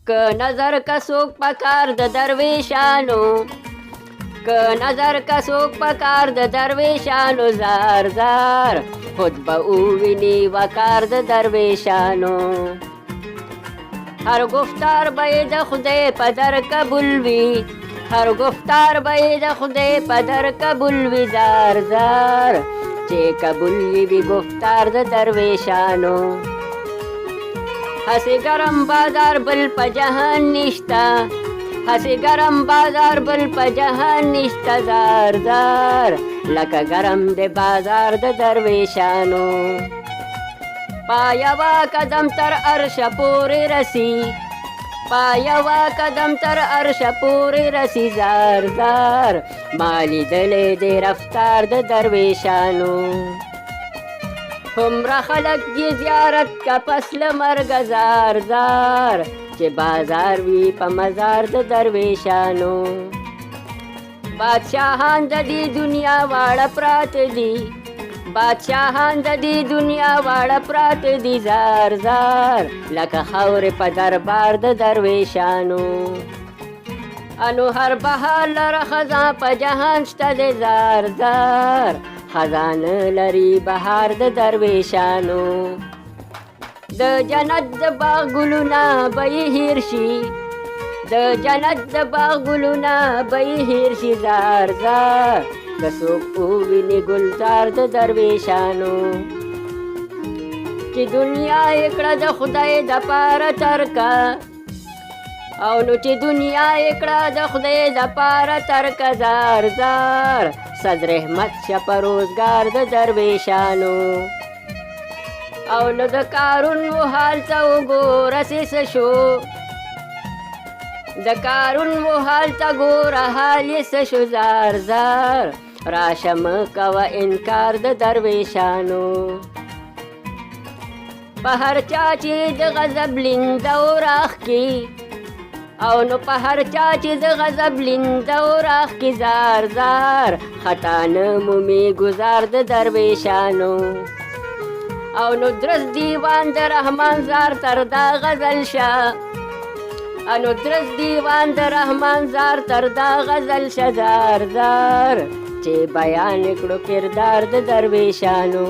که نظر که څوک په کار د درویشانو که نظر که څوک په کار د درویشانو زار زار خود به وویني وقار د درویشانو هر گفتار به یې د خدای په در قبول وي هر گفتار به یې د خدای په در قبول وي زار زار چې قبول وي گفتار د درویشانو هسې ګرم بازار بل په جهان نشته هسې ګرم بازار بل په جهان نشته زار زار لکه ګرم د بازار د درویشانو پا یوه قدم تر عرشه پورې رسی پا یوه قدم تر عرشه پورې رسی زار زار ما لیدلی د رفتار د درویشانو همره خلک یې زیارت که پس له مرګه زار زار چې بازار وي په مزار د درویشانو بادشاهان د دې دنیا واړه پراته دي بادشاهان د دې دنیا واړه پراته دي زار زار لکه خاورې په دربار د درویشانو انو هر بهار لره خزان په جهان شته دی زار زار خزانه لري بهار د درویشانو د جنت د باغ ګلونه به یې هیر شي د جنت د باغ ګلونه به یې هیر شي زار زار که څوک وویني ګلزار د درویشانو چې دنیا یې کړه د خدای دپاره ترکه او نو چې دنیا یې کړه د خدای دپاره ترکه زار زار صد رحمت شه په روزګار د درویشانو او نو د کارون و حال ته وګوره چې څه شو د کارون و حال ته ګوره حال یې څه شو زار زار راشه مه کوه انکار د درویشانو په هر چا چې د غضب لینده وراښکي او نو په هر چا چې د غضب لینده وراښکي زار زار خطا نه مومي ګزار د درویشانو او نو درست دیوان د رحمان زار تر دا غزل شه انو درست دیوان د رحمان زار تر دا غزل شه زار زار چې بیان کړو کردار د درویشانو